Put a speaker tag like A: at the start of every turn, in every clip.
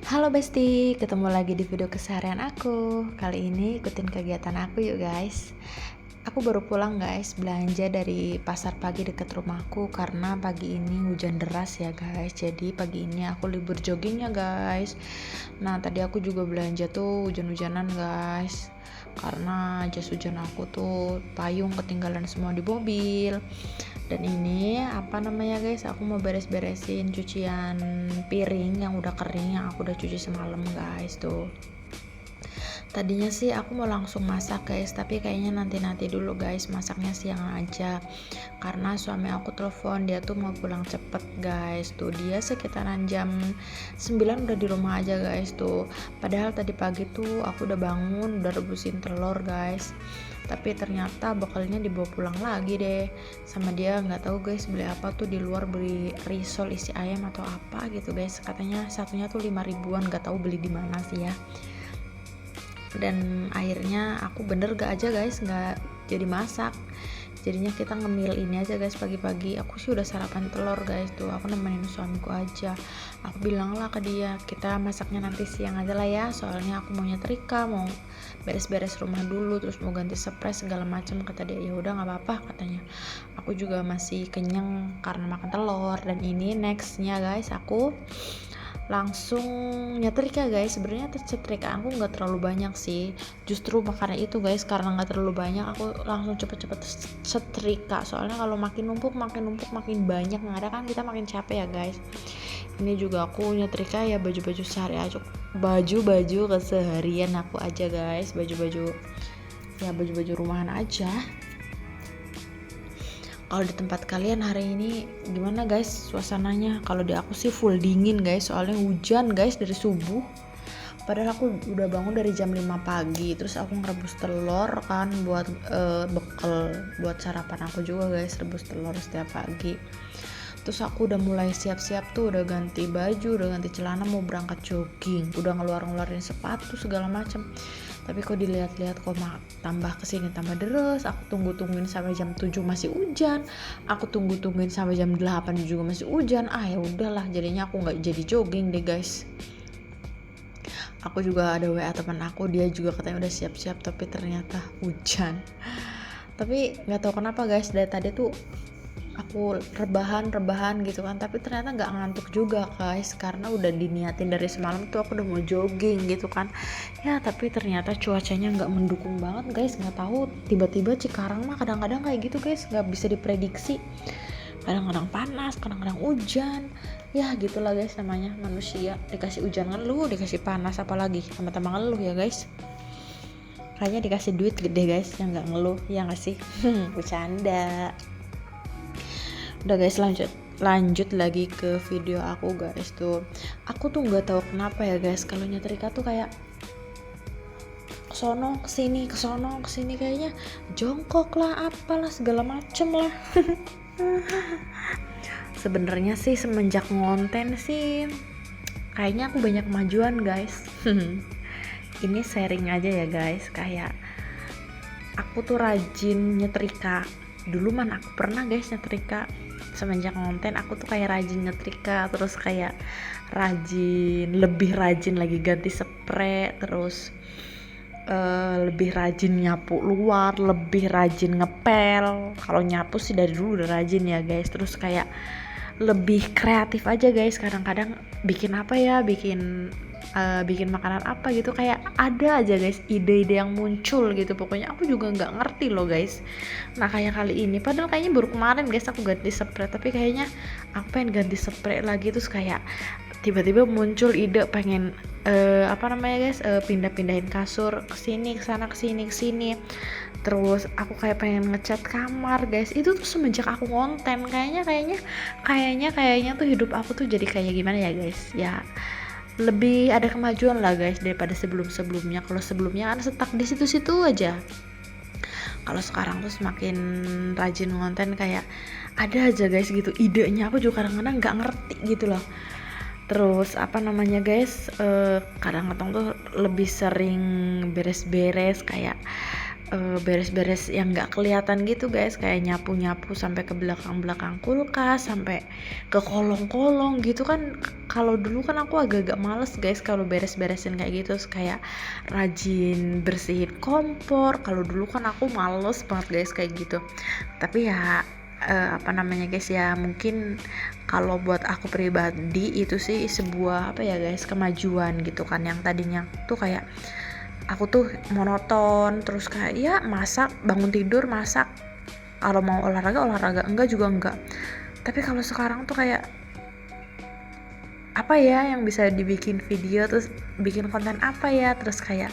A: Halo Besti, ketemu lagi di video keseharian aku. Kali ini ikutin kegiatan aku yuk guys. Aku baru pulang guys, belanja dari pasar pagi dekat rumahku karena pagi ini hujan deras ya guys. Jadi pagi ini aku libur jogging ya guys. Nah tadi aku juga belanja tuh hujan-hujanan guys, karena jas hujan aku tuh payung ketinggalan semua di mobil. Dan ini apa namanya guys, aku mau beres-beresin cucian piring yang udah kering, yang aku udah cuci semalam guys tuh. Tadinya sih aku mau langsung masak guys, tapi kayaknya nanti dulu guys, masaknya siang aja karena suami aku telepon, dia tuh mau pulang cepet guys. Tuh dia sekitaran jam 9 udah di rumah aja guys tuh. Padahal tadi pagi tuh aku udah bangun, udah rebusin telur guys, tapi ternyata bekalnya dibawa pulang lagi deh sama dia. Nggak tahu guys beli apa tuh di luar, beli risol isi ayam atau apa gitu guys, katanya satunya tuh 5 ribuan, nggak tahu beli di mana sih ya. Dan akhirnya aku bener gak aja guys, nggak jadi masak, jadinya kita ngemil ini aja guys. Pagi-pagi aku sih udah sarapan telur guys tuh, aku nemenin suamiku aja. Aku bilang lah ke dia, kita masaknya nanti siang aja lah ya, soalnya aku mau nyetrika, mau beres-beres rumah dulu, terus mau ganti spray segala macam. Kata dia ya udah nggak apa-apa katanya. Aku juga masih kenyang karena makan telur. Dan ini nextnya guys, aku langsung nyetrika guys. Sebenarnya setrika aku nggak terlalu banyak sih, justru makanya itu guys, karena nggak terlalu banyak aku langsung cepet-cepet setrika. Soalnya kalau makin numpuk makin banyak yang ada kan kita makin capek ya guys. Ini juga aku nyetrika ya baju-baju sehari aja, baju-baju keseharian aku aja guys, baju-baju rumahan aja. Kalau di tempat kalian hari ini gimana guys suasananya? Kalau di aku sih full dingin guys, soalnya hujan guys dari subuh. Padahal aku udah bangun dari jam 5 pagi, terus aku ngerebus telur kan buat bekal buat sarapan aku juga guys, rebus telur setiap pagi. Terus aku udah mulai siap-siap tuh, udah ganti baju, udah ganti celana, mau berangkat jogging, udah ngeluarin sepatu segala macam. Tapi kok dilihat-lihat kok tambah kesini tambah deres. Aku tungguin sampai jam 7 masih hujan, aku tungguin sampai jam 8 juga masih hujan. Ya udahlah, jadinya aku nggak jadi jogging deh guys. Aku juga ada WA teman aku, dia juga katanya udah siap-siap, tapi ternyata hujan. Tapi nggak tahu kenapa guys, dari tadi tuh aku rebahan gitu kan, tapi ternyata nggak ngantuk juga guys, karena udah diniatin dari semalam tuh aku udah mau jogging gitu kan ya. Tapi ternyata cuacanya nggak mendukung banget guys, nggak tahu, tiba-tiba Cikarang mah kadang-kadang kayak gitu guys, nggak bisa diprediksi, kadang-kadang panas, kadang-kadang hujan ya. Gitulah guys, namanya manusia, dikasih hujan ngeluh, dikasih panas apalagi sama-sama ngeluh ya guys. Kayaknya dikasih duit gede guys yang nggak ngeluh, ya nggak sih? Bercanda. Udah guys, lanjut lagi ke video aku guys tuh. Aku tuh nggak tahu kenapa ya guys, kalau nyetrika tuh kayak kesono kesini kayaknya jongkok lah, apalah segala macem lah. Sebenarnya sih semenjak ngonten sih kayaknya aku banyak kemajuan guys. Ini sharing aja ya guys, kayak aku tuh rajin nyetrika. Dulu man aku pernah guys nyetrika, semenjak ngonten aku tuh kayak rajin nyetrika, terus kayak lebih rajin lagi ganti spray, terus lebih rajin nyapu luar, lebih rajin ngepel. Kalau nyapu sih dari dulu udah rajin ya guys. Terus kayak lebih kreatif aja guys, kadang-kadang bikin apa ya, bikin makanan apa gitu, kayak ada aja guys ide-ide yang muncul gitu. Pokoknya aku juga nggak ngerti loh guys. Nah kayak kali ini, padahal kayaknya baru kemarin guys aku ganti spray, tapi kayaknya aku pengen ganti spray lagi. Terus kayak tiba-tiba muncul ide pengen pindah-pindahin kasur kesini kesana kesini. Terus aku kayak pengen ngecat kamar guys. Itu tuh semenjak aku konten, kayaknya tuh hidup aku tuh jadi kayak gimana ya guys ya, lebih ada kemajuan lah guys daripada sebelumnya. Kalau sebelumnya kan stuck di situ-situ aja. Kalau sekarang tuh semakin rajin ngonten, kayak ada aja guys gitu idenya. Aku juga kadang-kadang nggak ngerti gitu loh. Terus kadang-kadang tuh lebih sering beres-beres, kayak beres-beres yang nggak kelihatan gitu guys, kayak nyapu-nyapu sampai ke belakang-belakang kulkas, sampai ke kolong-kolong gitu kan. Kalau dulu kan aku agak-agak males guys kalau beres-beresin kayak gitu, kayak rajin bersihin kompor. Kalau dulu kan aku males banget guys kayak gitu. Tapi ya apa namanya guys ya, mungkin kalau buat aku pribadi itu sih sebuah apa ya guys, kemajuan gitu kan. Yang tadinya tuh kayak aku tuh monoton, terus kayak ya masak, bangun tidur masak, kalau mau olahraga enggak juga enggak. Tapi kalau sekarang tuh kayak apa ya yang bisa dibikin video, terus bikin konten apa ya, terus kayak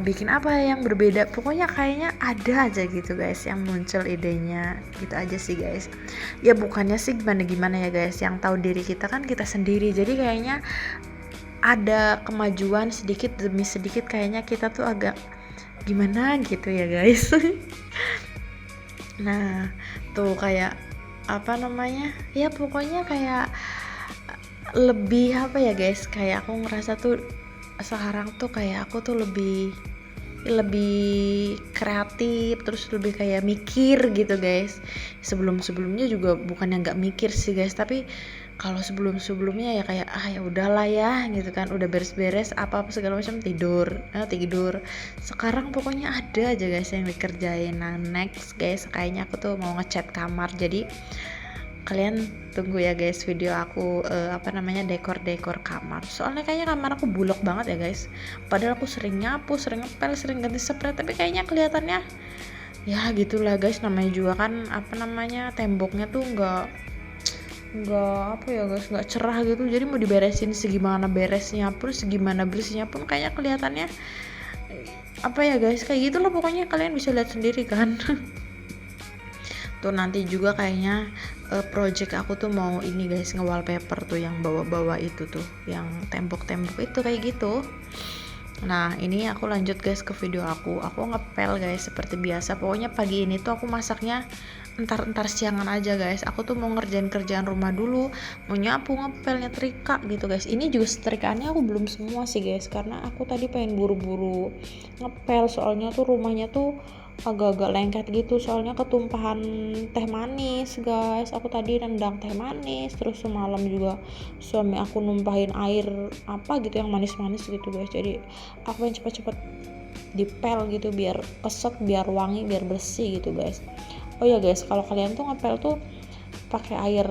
A: bikin apa yang berbeda, pokoknya kayaknya ada aja gitu guys yang muncul idenya, gitu aja sih guys. Ya bukannya sih gimana ya guys, yang tahu diri kita kan kita sendiri, jadi kayaknya ada kemajuan sedikit demi sedikit, kayaknya kita tuh agak gimana gitu ya guys. Nah tuh kayak apa namanya ya, pokoknya kayak lebih apa ya guys, kayak aku ngerasa tuh sekarang tuh kayak aku tuh lebih kreatif, terus lebih kayak mikir gitu guys. Sebelumnya juga bukan yang nggak mikir sih guys, tapi kalau sebelumnya ya kayak ya udahlah ya gitu kan, udah beres-beres apa segala macam, tidur. Sekarang pokoknya ada aja guys yang dikerjain. Nah next guys, kayaknya aku tuh mau ngecat kamar, jadi kalian tunggu ya guys video aku dekor kamar. Soalnya kayaknya kamar aku bulok banget ya guys, padahal aku sering nyapu, sering ngepel, sering ganti spray, tapi kayaknya kelihatannya ya gitulah guys. Namanya juga kan temboknya tuh nggak apa ya guys, nggak cerah gitu, jadi mau diberesin segimana beresnya pun, segimana bersihnya pun, kayaknya kelihatannya apa ya guys, kayak gitu loh. Pokoknya kalian bisa lihat sendiri kan. Tuh nanti juga kayaknya project aku tuh mau ini guys, nge-wallpaper tuh yang bawa-bawa itu tuh, yang tembok-tembok itu kayak gitu. Nah ini aku lanjut guys ke video aku ngepel guys seperti biasa. Pokoknya pagi ini tuh aku masaknya entar siangan aja guys. Aku tuh mau ngerjain kerjaan rumah dulu, mau nyapu, ngepel, nyetrika gitu guys. Ini juga setrikaannya aku belum semua sih guys, karena aku tadi pengen buru-buru ngepel, soalnya tuh rumahnya tuh agak-agak lengket gitu, soalnya ketumpahan teh manis guys. Aku tadi rendang teh manis, terus semalam juga suami aku numpahin air apa gitu yang manis-manis gitu guys. Jadi aku yang cepet-cepet dipel gitu biar keset, biar wangi, biar bersih gitu guys. Oh ya guys, kalau kalian tuh ngepel tuh pakai air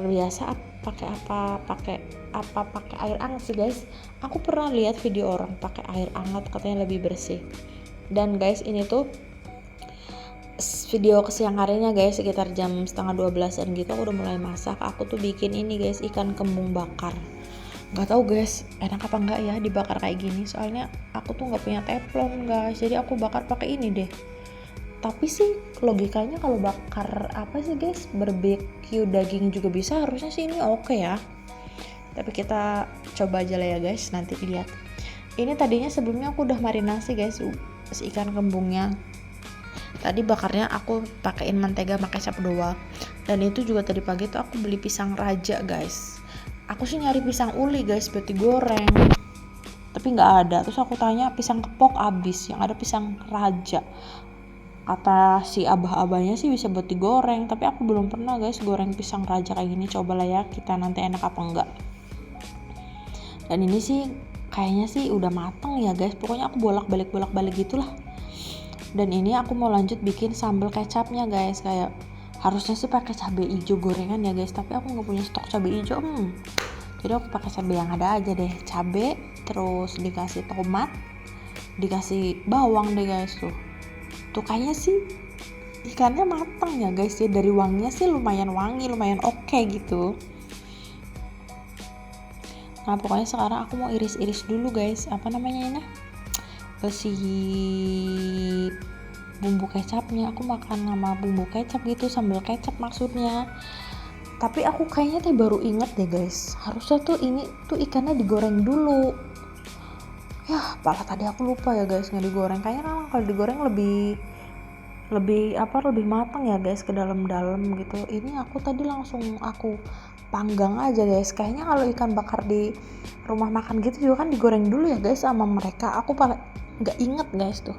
A: biasa, pakai air hangat sih guys. Aku pernah lihat video orang pakai air hangat, katanya lebih bersih. Dan guys ini tuh video ke siang harinya guys, sekitar jam 11:30 gitu aku udah mulai masak. Aku tuh bikin ini guys, ikan kembung bakar. Nggak tahu guys enak apa enggak ya dibakar kayak gini, soalnya aku tuh nggak punya teflon guys, jadi aku bakar pakai ini deh. Tapi sih logikanya kalau bakar apa sih guys, barbecue daging juga bisa, harusnya sih ini oke ya. Tapi kita coba aja lah ya guys, nanti lihat. Ini tadinya sebelumnya aku udah marinasi guys si ikan kembungnya. Tadi bakarnya aku pakein mentega sama kecap doang. Dan itu juga tadi pagi tuh aku beli pisang raja guys. Aku sih nyari pisang uli guys buat digoreng, tapi nggak ada. Terus aku tanya pisang kepok abis, yang ada pisang raja. Kata si abah-abahnya sih bisa buat digoreng, tapi aku belum pernah guys goreng pisang raja kayak gini. Cobalah ya kita nanti enak apa enggak. Dan ini sih kayaknya sih udah mateng ya guys, pokoknya aku bolak-balik gitulah. Dan ini aku mau lanjut bikin sambal kecapnya guys, kayak harusnya sih pakai cabai hijau gorengan ya guys, tapi aku nggak punya stok cabai hijau. Jadi aku pakai cabai yang ada aja deh, cabai, terus dikasih tomat, dikasih bawang deh guys. Tuh kayaknya sih ikannya matang ya guys ya, dari wanginya sih lumayan wangi, lumayan oke gitu. Nah pokoknya sekarang aku mau iris-iris dulu guys, apa namanya ini, si bumbu kecapnya. Aku makan sama bumbu kecap gitu, sambal kecap maksudnya. Tapi aku kayaknya baru inget deh guys, harusnya tuh ini tuh ikannya digoreng dulu ya. Pala tadi aku lupa ya guys, nggak digoreng. Kayaknya kan kalau digoreng lebih matang ya guys, ke dalam-dalam gitu. Ini aku tadi langsung aku panggang aja guys. Kayaknya kalau ikan bakar di rumah makan gitu juga kan digoreng dulu ya guys sama mereka. Aku nggak inget guys tuh.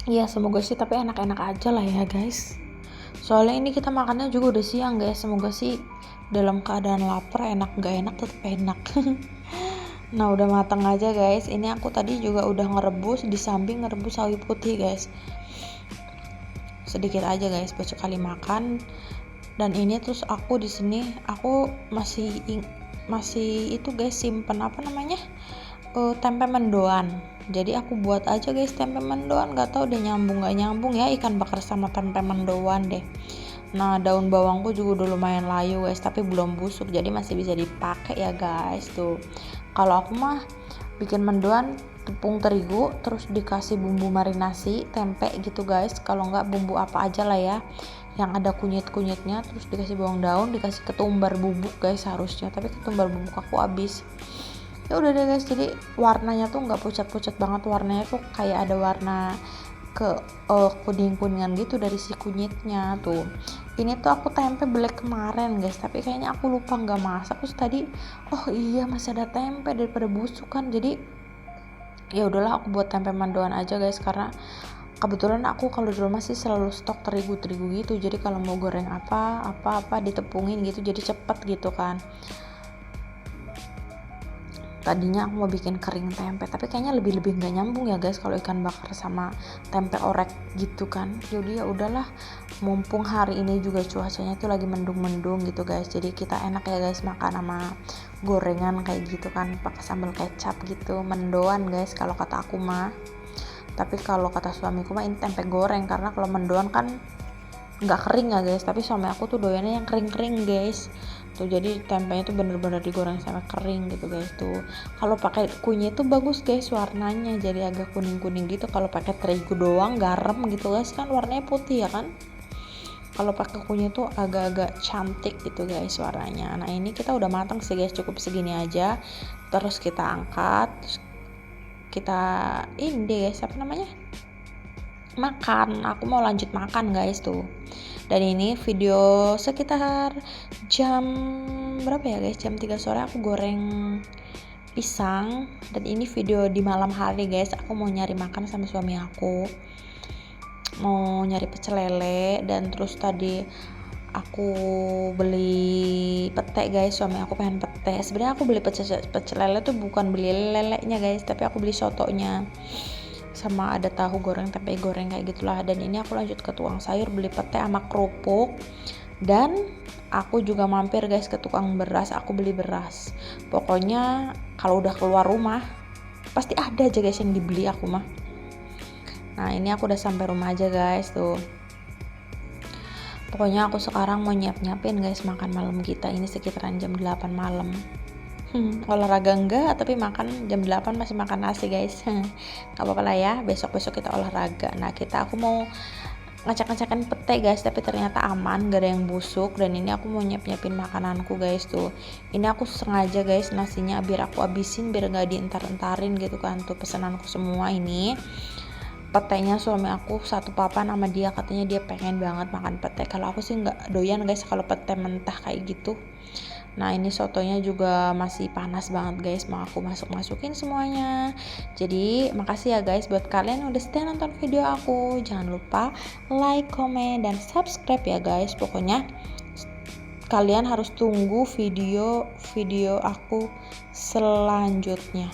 A: Ya semoga sih tapi enak-enak aja lah ya guys. Soalnya ini kita makannya juga udah siang guys. Semoga sih dalam keadaan lapar, enak nggak enak tetap enak. Nah udah matang aja guys. Ini aku tadi juga udah ngerebus, di samping ngerebus sawi putih guys. Sedikit aja guys buat sekali makan. Dan ini terus aku di sini aku masih itu guys simpen apa namanya tempe mendoan. Jadi aku buat aja guys tempe mendoan, nggak tahu udah nyambung nggak nyambung ya ikan bakar sama tempe mendoan deh. Nah daun bawangku juga udah lumayan layu guys, tapi belum busuk jadi masih bisa dipakai ya guys tuh. Kalau aku mah bikin mendoan tepung terigu terus dikasih bumbu marinasi tempe gitu guys, kalau nggak bumbu apa aja lah ya yang ada kunyit-kunyitnya, terus dikasih bawang daun, dikasih ketumbar bubuk guys harusnya, tapi ketumbar bubuk aku habis. Ya udah deh guys, jadi warnanya tuh nggak pucat-pucat banget, warnanya tuh kayak ada warna ke kuning-kuningan gitu dari si kunyitnya tuh. Ini tuh aku tempe black kemarin guys, tapi kayaknya aku lupa nggak masak, terus tadi oh iya masih ada tempe daripada busuk kan, jadi ya udahlah aku buat tempe mendoan aja guys, karena kebetulan aku kalau di rumah sih selalu stok terigu gitu, jadi kalau mau goreng apa ditepungin gitu jadi cepet gitu kan. Tadinya aku mau bikin kering tempe, tapi kayaknya lebih nggak nyambung ya guys kalau ikan bakar sama tempe orek gitu kan. Jadi ya udahlah, mumpung hari ini juga cuacanya tuh lagi mendung-mendung gitu guys, jadi kita enak ya guys makan sama gorengan kayak gitu kan pakai sambal kecap gitu, mendoan guys kalau kata aku mah. Tapi kalau kata suamiku mah ini tempe goreng, karena kalau mendoan kan nggak kering ya guys, tapi suami aku tuh doyannya yang kering guys tuh, jadi tempenya tuh bener-bener digoreng sampai kering gitu guys tuh. Kalau pakai kunyit tuh bagus guys warnanya, jadi agak kuning gitu. Kalau pakai terigu doang garam gitu guys kan warnanya putih ya kan, kalau pakai kunyit tuh agak-agak cantik gitu guys warnanya. Nah ini kita udah matang sih guys, cukup segini aja, terus kita angkat, terus kita ini deh guys apa namanya makan. Aku mau lanjut makan guys tuh. Dan ini video sekitar jam berapa ya guys, jam 3 sore aku goreng pisang. Dan ini video di malam hari guys, aku mau nyari makan sama suami aku, mau nyari pecel lele. Dan terus tadi aku beli pete guys, suami aku pengen pete. Sebenarnya aku beli pecel lele tuh bukan beli lelenya guys, tapi aku beli sotonya sama ada tahu goreng, tempe goreng kayak gitulah. Dan ini aku lanjut ke tukang sayur beli pete sama kerupuk. Dan aku juga mampir guys ke tukang beras, aku beli beras. Pokoknya kalau udah keluar rumah pasti ada aja guys yang dibeli aku mah. Nah ini aku udah sampai rumah aja guys tuh. Pokoknya aku sekarang mau nyiapin guys makan malam kita, ini sekitaran jam 8 malam. Olahraga enggak, tapi makan jam 8 masih makan nasi guys. Gak apa-apa lah ya, besok kita olahraga. Nah aku mau ngecek-ngecekin pete guys, tapi ternyata aman, gak ada yang busuk. Dan ini aku mau nyiapin makananku guys tuh. Ini aku sengaja guys nasinya biar aku habisin, biar gak dientar-entarin gitu kan. Tuh pesananku semua ini. Petenya suami aku satu papan sama dia, katanya dia pengen banget makan pete. Kalau aku sih nggak doyan guys kalau pete mentah kayak gitu. Nah ini sotonya juga masih panas banget guys, mau aku masukin semuanya. Jadi makasih ya guys buat kalian yang udah setia nonton video aku. Jangan lupa like, comment, dan subscribe ya guys. Pokoknya kalian harus tunggu video aku selanjutnya.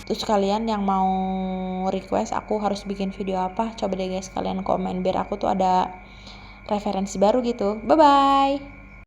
A: Terus kalian yang mau request aku harus bikin video apa, coba deh guys kalian komen biar aku tuh ada referensi baru gitu. Bye bye.